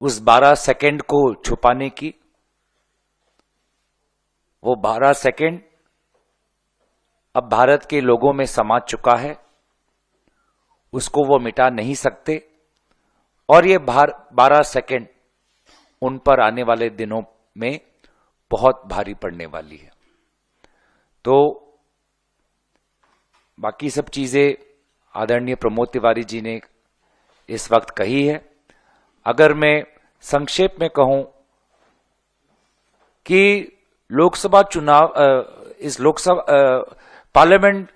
उस 12 सेकंड को छुपाने की। वो 12 सेकंड अब भारत के लोगों में समा चुका है, उसको वो मिटा नहीं सकते। और ये 12 सेकंड उन पर आने वाले दिनों में बहुत भारी पड़ने वाली है। तो बाकी सब चीजें आदरणीय प्रमोद तिवारी जी ने इस वक्त कही है। अगर मैं संक्षेप में कहूं कि लोकसभा चुनाव, इस लोकसभा पार्लियामेंट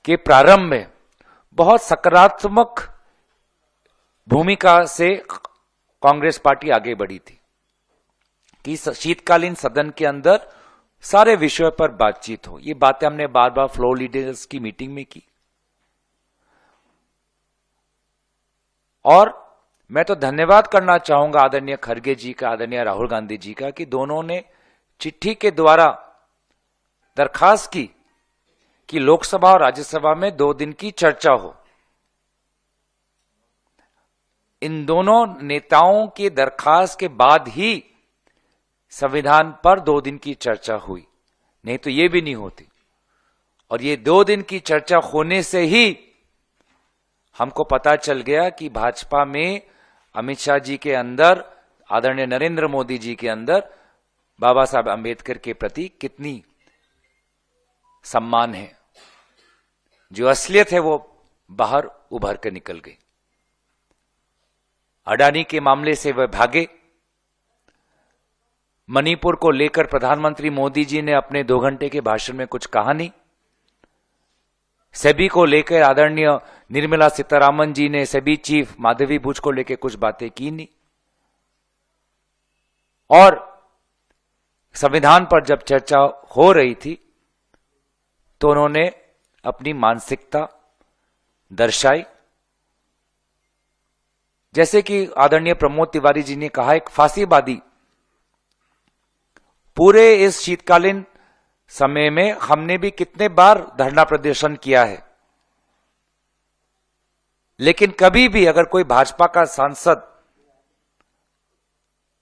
के प्रारंभ में बहुत सकारात्मक भूमिका से कांग्रेस पार्टी आगे बढ़ी थी कि शीतकालीन सदन के अंदर सारे विषयों पर बातचीत हो। ये बातें हमने बार बार फ्लोर लीडर्स की मीटिंग में की। और मैं तो धन्यवाद करना चाहूंगा आदरणीय खड़गे जी का, आदरणीय राहुल गांधी जी का, कि दोनों ने चिट्ठी के द्वारा दरखास्त की कि लोकसभा और राज्यसभा में 2 दिन की चर्चा हो। इन दोनों नेताओं की दरखास्त के बाद ही संविधान पर 2 दिन की चर्चा हुई, नहीं तो यह भी नहीं होती। और ये 2 दिन की चर्चा होने से ही हमको पता चल गया कि भाजपा में अमित शाह जी के अंदर, आदरणीय नरेंद्र मोदी जी के अंदर बाबा साहब अंबेडकर के प्रति कितनी सम्मान है। जो असलियत है वो बाहर उभर कर निकल गई। अडानी के मामले से वह भागे। मणिपुर को लेकर प्रधानमंत्री मोदी जी ने अपने 2 घंटे के भाषण में कुछ कहा नहीं। सेबी को लेकर आदरणीय निर्मला सीतारामन जी ने सेबी चीफ माधवी बुच को लेकर कुछ बातें की नहीं। और संविधान पर जब चर्चा हो रही थी तो उन्होंने अपनी मानसिकता दर्शाई। जैसे कि आदरणीय प्रमोद तिवारी जी ने कहा, एक फांसीवादी। पूरे इस शीतकालीन समय में हमने भी कितने बार धरना प्रदर्शन किया है, लेकिन कभी भी अगर कोई भाजपा का सांसद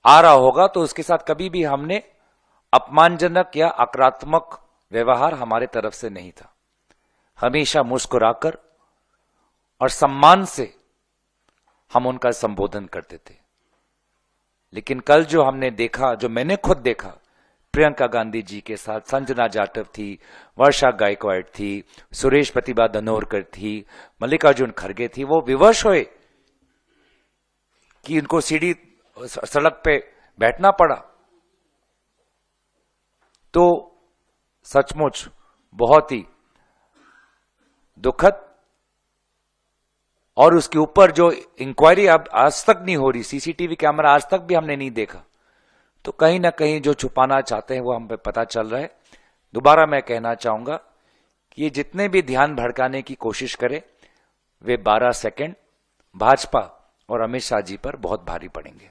आ रहा होगा तो उसके साथ कभी भी हमने अपमानजनक या आक्रामक व्यवहार हमारे तरफ से नहीं था। हमेशा मुस्कुराकर और सम्मान से हम उनका संबोधन करते थे। लेकिन कल जो हमने देखा, जो मैंने खुद देखा, प्रियंका गांधी जी के साथ संजना जाटव थी, वर्षा गायकवाड़ थी, सुरेश प्रतिभा धनोरकर थी, मल्लिकार्जुन खड़गे थी, वो विवश हुए कि उनको सीढ़ी सड़क पे बैठना पड़ा। तो सचमुच बहुत ही दुखद। और उसके ऊपर जो इंक्वायरी अब आज तक नहीं हो रही, सीसीटीवी कैमरा आज तक भी हमने नहीं देखा, तो कहीं ना कहीं जो छुपाना चाहते हैं वो हम पे पता चल रहा है। दोबारा मैं कहना चाहूंगा कि ये जितने भी ध्यान भड़काने की कोशिश करें, वे 12 सेकंड भाजपा और अमित शाह जी पर बहुत भारी पड़ेंगे।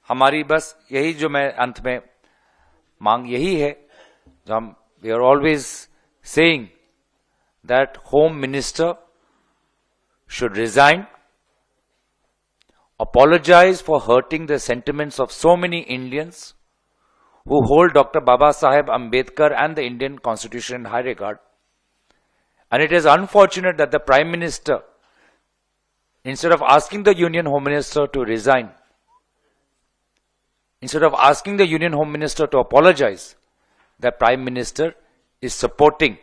हमारी बस यही, जो मैं अंत में मांग यही है, जो हम we are always saying that Home Minister should resign, apologize for hurting the sentiments of so many Indians who hold Dr. Baba Saheb Ambedkar and the Indian Constitution in high regard. And it is unfortunate that the Prime Minister, instead of asking the Union Home Minister to resign, instead of asking the Union Home Minister to apologize, the Prime Minister is supporting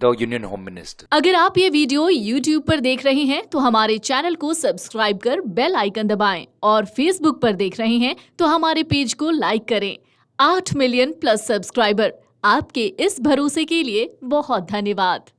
union home minister. अगर आप ये video YouTube पर देख रहे हैं तो हमारे channel को सब्सक्राइब कर बेल आइकन दबाएं, और Facebook पर देख रहे हैं तो हमारे पेज को लाइक करें। 8 मिलियन प्लस सब्सक्राइबर, आपके इस भरोसे के लिए बहुत धन्यवाद।